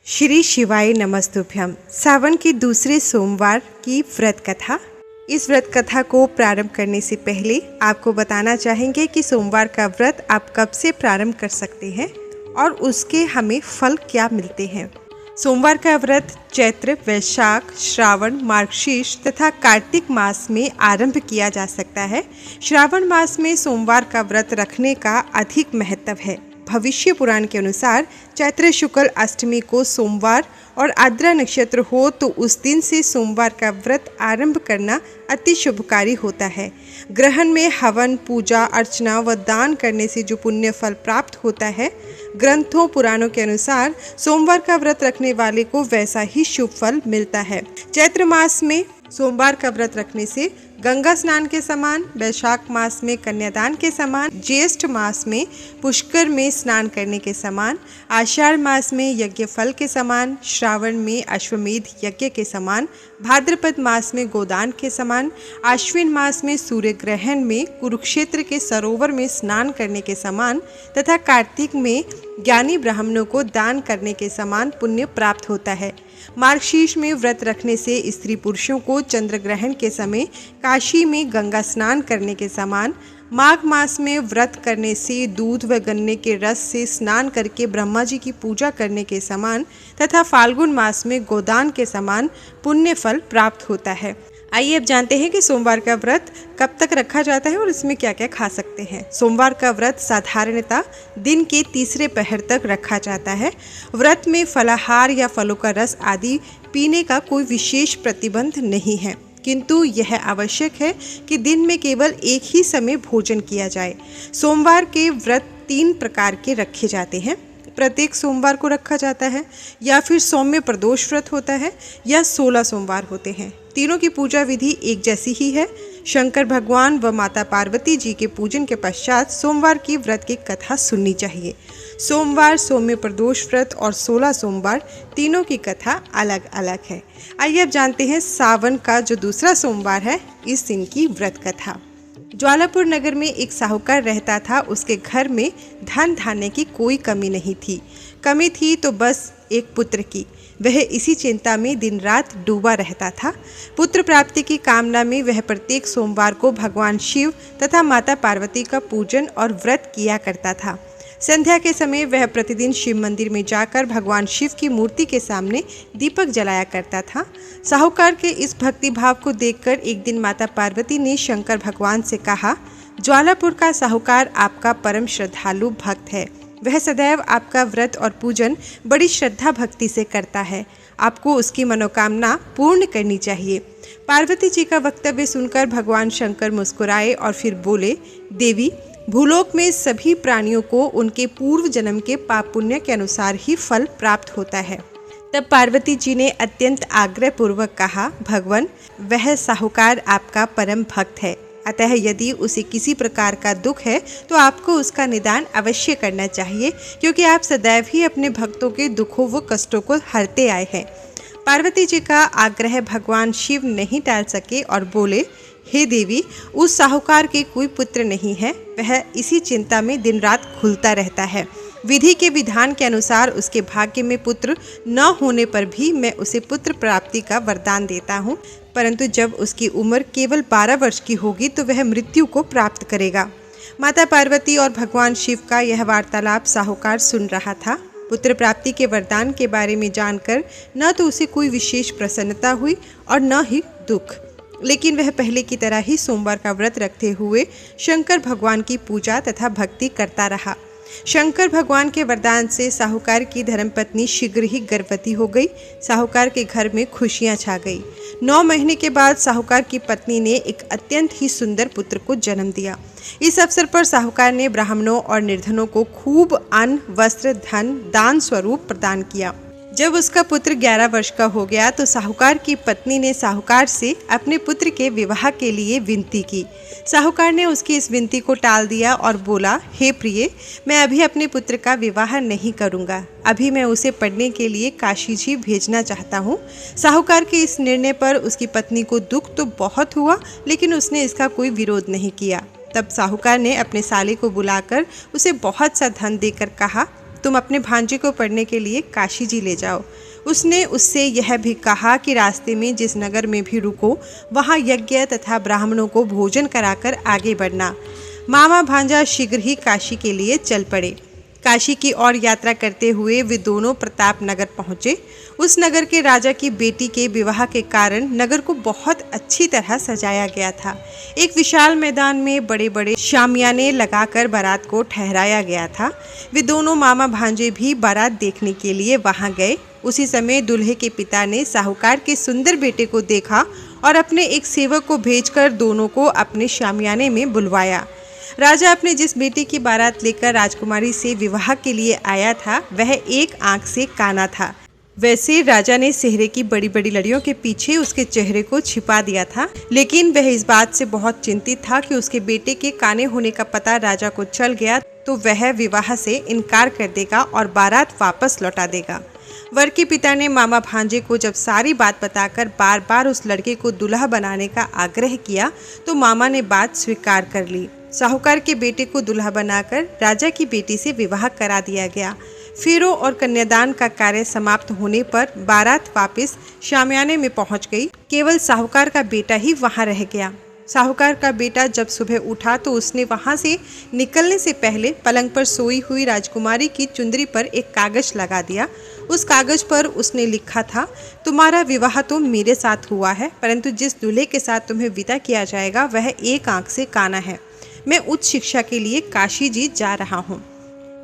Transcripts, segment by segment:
श्री शिवाय नमस्तुभ्यम। सावन के दूसरे सोमवार की व्रत कथा। इस व्रत कथा को प्रारंभ करने से पहले आपको बताना चाहेंगे कि सोमवार का व्रत आप कब से प्रारंभ कर सकते हैं और उसके हमें फल क्या मिलते हैं। सोमवार का व्रत चैत्र, वैशाख, श्रावण, मार्गशीर्ष तथा कार्तिक मास में आरंभ किया जा सकता है। श्रावण मास में सोमवार का व्रत रखने का अधिक महत्व है। भविष्य पुराण के अनुसार चैत्र शुक्ल अष्टमी को सोमवार और आर्द्रा नक्षत्र हो तो उस दिन से सोमवार का व्रत आरंभ करना अति शुभकारी होता है। ग्रहण में हवन, पूजा अर्चना व दान करने से जो पुण्य फल प्राप्त होता है, ग्रंथों पुराणों के अनुसार सोमवार का व्रत रखने वाले को वैसा ही शुभ फल मिलता है। चैत्र मास में सोमवार का व्रत रखने से गंगा स्नान के समान, वैशाख मास में कन्यादान के समान, ज्येष्ठ मास में पुष्कर में स्नान करने के समान, आषाढ़ मास में यज्ञ फल के समान, श्रावण में अश्वमेध यज्ञ के समान, भाद्रपद मास में गोदान के समान, आश्विन मास में सूर्य ग्रहण में कुरुक्षेत्र के सरोवर में स्नान करने के समान तथा कार्तिक में ज्ञानी ब्राह्मणों को दान करने के समान पुण्य प्राप्त होता है। मार्गशीर्ष में व्रत रखने से स्त्री पुरुषों को चंद्र ग्रहण के समय काशी में गंगा स्नान करने के समान, माघ मास में व्रत करने से दूध व गन्ने के रस से स्नान करके ब्रह्मा जी की पूजा करने के समान तथा फाल्गुन मास में गोदान के समान पुण्य फल प्राप्त होता है। आइए अब जानते हैं कि सोमवार का व्रत कब तक रखा जाता है और इसमें क्या क्या खा सकते हैं। सोमवार का व्रत साधारणतः दिन के तीसरे पहर तक रखा जाता है। व्रत में फलाहार या फलों का रस आदि पीने का कोई विशेष प्रतिबंध नहीं है, किंतु यह आवश्यक है कि दिन में केवल एक ही समय भोजन किया जाए। सोमवार के व्रत 3 प्रकार के रखे जाते हैं। प्रत्येक सोमवार को रखा जाता है, या फिर सौम्य प्रदोष व्रत होता है, या 16 सोमवार होते हैं। तीनों की पूजा विधि एक जैसी ही है। शंकर भगवान व माता पार्वती जी के पूजन के पश्चात सोमवार की व्रत की कथा सुननी चाहिए। सोमवार, सौम्य प्रदोष व्रत और 16 सोमवार तीनों की कथा अलग अलग है। आइए अब जानते हैं सावन का जो दूसरा सोमवार है, इस दिन की व्रत कथा। ज्वालापुर नगर में एक साहूकार रहता था। उसके घर में धन धान्य की कोई कमी नहीं थी। कमी थी तो बस एक पुत्र की। वह इसी चिंता में दिन रात डूबा रहता था। पुत्र प्राप्ति की कामना में वह प्रत्येक सोमवार को भगवान शिव तथा माता पार्वती का पूजन और व्रत किया करता था। संध्या के समय वह प्रतिदिन शिव मंदिर में जाकर भगवान शिव की मूर्ति के सामने दीपक जलाया करता था। साहूकार के इस भक्ति भाव को देखकर एक दिन माता पार्वती ने शंकर भगवान से कहा, ज्वालापुर का साहूकार आपका परम श्रद्धालु भक्त है। वह सदैव आपका व्रत और पूजन बड़ी श्रद्धा भक्ति से करता है। आपको उसकी मनोकामना पूर्ण करनी चाहिए। पार्वती जी का वक्तव्य सुनकर भगवान शंकर मुस्कुराए और फिर बोले, देवी, भूलोक में सभी प्राणियों को उनके पूर्व जन्म के पाप पुण्य के अनुसार ही फल प्राप्त होता है। तब पार्वती जी ने अत्यंत आग्रह पूर्वक कहा, भगवान, वह साहूकार आपका परम भक्त है, अतः यदि उसे किसी प्रकार का दुख है तो आपको उसका निदान अवश्य करना चाहिए, क्योंकि आप सदैव ही अपने भक्तों के दुखों व कष्टों को हरते आए हैं। पार्वती जी का आग्रह भगवान शिव नहीं टाल सके और बोले, हे देवी, उस साहूकार के कोई पुत्र नहीं है। वह इसी चिंता में दिन रात घुलता रहता है। विधि के विधान के अनुसार उसके भाग्य में पुत्र न होने पर भी मैं उसे पुत्र प्राप्ति का वरदान देता हूँ, परंतु जब उसकी उम्र केवल 12 वर्ष की होगी तो वह मृत्यु को प्राप्त करेगा। माता पार्वती और भगवान शिव का यह वार्तालाप साहूकार सुन रहा था। पुत्र प्राप्ति के वरदान के बारे में जानकर न तो उसे कोई विशेष प्रसन्नता हुई और न ही दुख, लेकिन वह पहले की तरह ही सोमवार का व्रत रखते हुए शंकर भगवान की पूजा तथा भक्ति करता रहा। शंकर भगवान के वरदान से साहूकार की धर्मपत्नी शीघ्र ही गर्भवती हो गई। साहूकार के घर में खुशियां छा गई। 9 महीने के बाद साहूकार की पत्नी ने एक अत्यंत ही सुंदर पुत्र को जन्म दिया। इस अवसर पर साहूकार ने ब्राह्मणों और निर्धनों को खूब अन्न, वस्त्र, धन दान स्वरूप प्रदान किया। जब उसका पुत्र 11 वर्ष का हो गया तो साहूकार की पत्नी ने साहूकार से अपने पुत्र के विवाह के लिए विनती की। साहूकार ने उसकी इस विनती को टाल दिया और बोला, हे प्रिय, मैं अभी अपने पुत्र का विवाह नहीं करूंगा। अभी मैं उसे पढ़ने के लिए काशी जी भेजना चाहता हूँ। साहूकार के इस निर्णय पर उसकी पत्नी को दुख तो बहुत हुआ, लेकिन उसने इसका कोई विरोध नहीं किया। तब साहूकार ने अपने साले को बुलाकर उसे बहुत सा धन देकर कहा, तुम अपने भांजे को पढ़ने के लिए काशी जी ले जाओ। उसने उससे यह भी कहा कि रास्ते में जिस नगर में भी रुको वहाँ यज्ञ तथा ब्राह्मणों को भोजन कराकर आगे बढ़ना। मामा भांजा शीघ्र ही काशी के लिए चल पड़े। काशी की ओर यात्रा करते हुए वे दोनों प्रताप नगर पहुँचे। उस नगर के राजा की बेटी के विवाह के कारण नगर को बहुत अच्छी तरह सजाया गया था। एक विशाल मैदान में बड़े बड़े शामियाने लगाकर बारात को ठहराया गया था। वे दोनों मामा भांजे भी बारात देखने के लिए वहां गए। उसी समय दूल्हे के पिता ने साहूकार के सुंदर बेटे को देखा और अपने एक सेवक को भेजकर दोनों को अपने शामियाने में बुलवाया। राजा अपने जिस बेटे की बारात लेकर राजकुमारी से विवाह के लिए आया था वह एक आंख से काना था। वैसे राजा ने सेहरे की बड़ी बड़ी लड़ियों के पीछे उसके चेहरे को छिपा दिया था, लेकिन वह इस बात से बहुत चिंतित था कि उसके बेटे के काने होने का पता राजा को चल गया तो वह विवाह से इनकार कर देगा और बारात वापस लौटा देगा। वर के पिता ने मामा भांजे को जब सारी बात बताकर बार बार उस लड़के को दूल्हा बनाने का आग्रह किया तो मामा ने बात स्वीकार कर ली। साहूकार के बेटे को दूल्हा बनाकर राजा की बेटी से विवाह करा दिया गया। फेरों और कन्यादान का कार्य समाप्त होने पर बारात वापस शामियाने में पहुंच गई। केवल साहूकार का बेटा ही वहां रह गया। साहूकार का बेटा जब सुबह उठा तो उसने वहां से निकलने से पहले पलंग पर सोई हुई राजकुमारी की चुंदरी पर एक कागज लगा दिया। उस कागज पर उसने लिखा था, तुम्हारा विवाह तो मेरे साथ हुआ है, परंतु जिस दूल्हे के साथ तुम्हें विदा किया जाएगा वह एक आंख से काना है। मैं उच्च शिक्षा के लिए काशी जी जा रहा हूँ।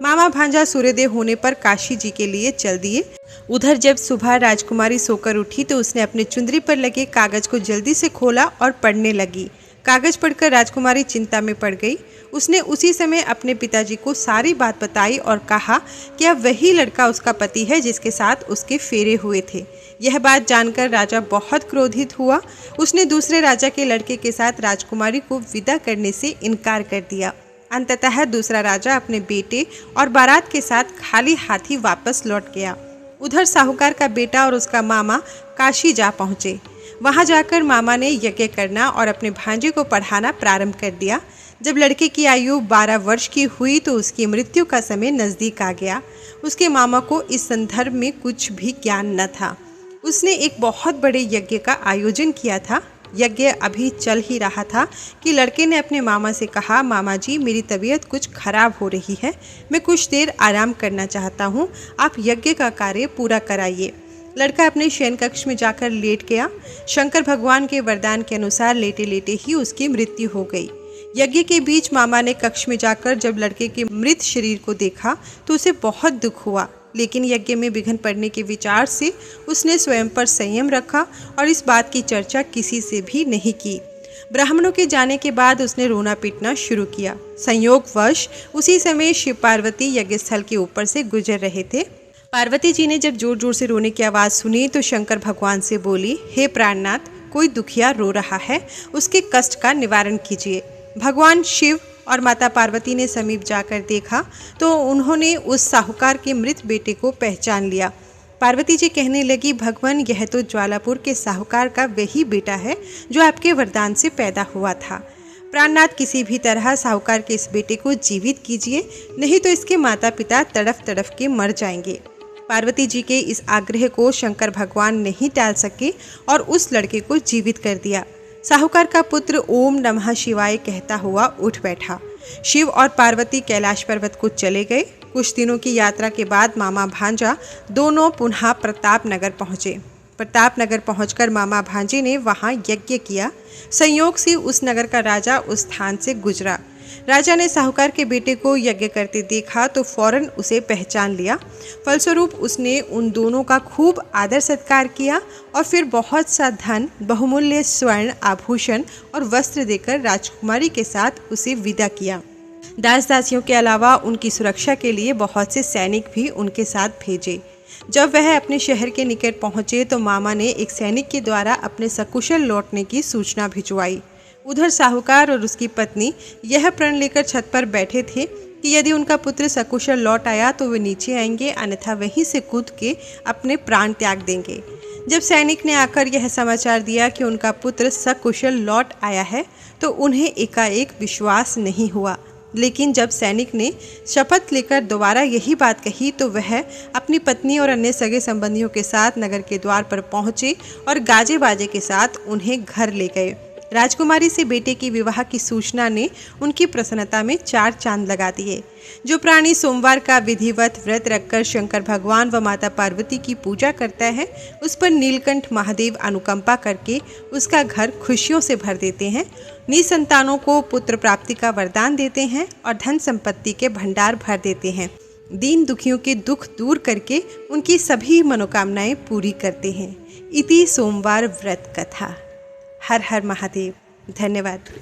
मामा भांजा सूर्योदय होने पर काशी जी के लिए चल दिए। उधर जब सुबह राजकुमारी सोकर उठी तो उसने अपने चुंदरी पर लगे कागज को जल्दी से खोला और पढ़ने लगी। कागज पढ़कर राजकुमारी चिंता में पड़ गई। उसने उसी समय अपने पिताजी को सारी बात बताई और कहा कि अब वही लड़का उसका पति है जिसके साथ उसके फेरे हुए थे। यह बात जानकर राजा बहुत क्रोधित हुआ। उसने दूसरे राजा के लड़के के साथ राजकुमारी को विदा करने से इनकार कर दिया। अंततः दूसरा राजा अपने बेटे और बारात के साथ खाली हाथी वापस लौट गया। उधर साहूकार का बेटा और उसका मामा काशी जा पहुँचे। वहाँ जाकर मामा ने यज्ञ करना और अपने भांजे को पढ़ाना प्रारंभ कर दिया। जब लड़के की आयु 12 वर्ष की हुई तो उसकी मृत्यु का समय नज़दीक आ गया। उसके मामा को इस संदर्भ में कुछ भी ज्ञान न था। उसने एक बहुत बड़े यज्ञ का आयोजन किया था। यज्ञ अभी चल ही रहा था कि लड़के ने अपने मामा से कहा, मामा जी मेरी तबीयत कुछ खराब हो रही है, मैं कुछ देर आराम करना चाहता हूँ, आप यज्ञ का कार्य पूरा कराइए। लड़का अपने शयन कक्ष में जाकर लेट गया। शंकर भगवान के वरदान के अनुसार लेटे लेटे ही उसकी मृत्यु हो गई। यज्ञ के बीच मामा ने कक्ष में जाकर जब लड़के के मृत शरीर को देखा तो उसे बहुत दुख हुआ, लेकिन यज्ञ में विघ्न पड़ने के विचार से उसने स्वयं पर संयम रखा और इस बात की चर्चा किसी से भी नहीं की। ब्राह्मणों के जाने के बाद उसने रोना पीटना शुरू किया। संयोगवश उसी समय शिव पार्वती यज्ञ स्थल के ऊपर से गुजर रहे थे। पार्वती जी ने जब जोर जोर से रोने की आवाज़ सुनी तो शंकर भगवान से बोली, हे प्राणनाथ, कोई दुखिया रो रहा है, उसके कष्ट का निवारण कीजिए। भगवान शिव और माता पार्वती ने समीप जाकर देखा तो उन्होंने उस साहूकार के मृत बेटे को पहचान लिया। पार्वती जी कहने लगी, भगवान यह तो ज्वालापुर के साहूकार का वही बेटा है जो आपके वरदान से पैदा हुआ था। प्राणनाथ, किसी भी तरह साहूकार के इस बेटे को जीवित कीजिए, नहीं तो इसके माता पिता तड़फ तड़फ के मर जाएंगे। पार्वती जी के इस आग्रह को शंकर भगवान नहीं टाल सके और उस लड़के को जीवित कर दिया। साहूकार का पुत्र ओम नमः शिवाय कहता हुआ उठ बैठा। शिव और पार्वती कैलाश पर्वत को चले गए। कुछ दिनों की यात्रा के बाद मामा भांजा दोनों पुनः प्रताप नगर पहुँचे। प्रताप नगर पहुंचकर मामा भांजे ने वहां यज्ञ किया। संयोग से उस नगर का राजा उस स्थान से गुजरा। राजा ने साहूकार के बेटे को यज्ञ करते देखा तो फौरन उसे पहचान लिया। फलस्वरूप उसने उन दोनों का खूब आदर सत्कार किया और फिर बहुत सा धन, बहुमूल्य स्वर्ण आभूषण और वस्त्र देकर राजकुमारी के साथ उसे विदा किया। दास दासियों के अलावा उनकी सुरक्षा के लिए बहुत से सैनिक भी उनके साथ भेजे। जब वह अपने शहर के निकट पहुंचे तो मामा ने एक सैनिक के द्वारा अपने सकुशल लौटने की सूचना भिजवाई। उधर साहूकार और उसकी पत्नी यह प्रण लेकर छत पर बैठे थे कि यदि उनका पुत्र सकुशल लौट आया तो वे नीचे आएंगे, अन्यथा वहीं से कूद के अपने प्राण त्याग देंगे। जब सैनिक ने आकर यह समाचार दिया कि उनका पुत्र सकुशल लौट आया है तो उन्हें एकाएक विश्वास नहीं हुआ। लेकिन जब सैनिक ने शपथ लेकर दोबारा यही बात कही तो वह अपनी पत्नी और अन्य सगे संबंधियों के साथ नगर के द्वार पर पहुंचे और गाजे बाजे के साथ उन्हें घर ले गए। राजकुमारी से बेटे के विवाह की सूचना ने उनकी प्रसन्नता में 4 चांद लगा दिए। जो प्राणी सोमवार का विधिवत व्रत रखकर शंकर भगवान व माता पार्वती की पूजा करता है, उस पर नीलकंठ महादेव अनुकंपा करके उसका घर खुशियों से भर देते हैं, निसंतानों को पुत्र प्राप्ति का वरदान देते हैं और धन संपत्ति के भंडार भर देते हैं। दीन दुखियों के दुख दूर करके उनकी सभी मनोकामनाएं पूरी करते हैं। इति सोमवार व्रत कथा। हर हर महादेव। धन्यवाद।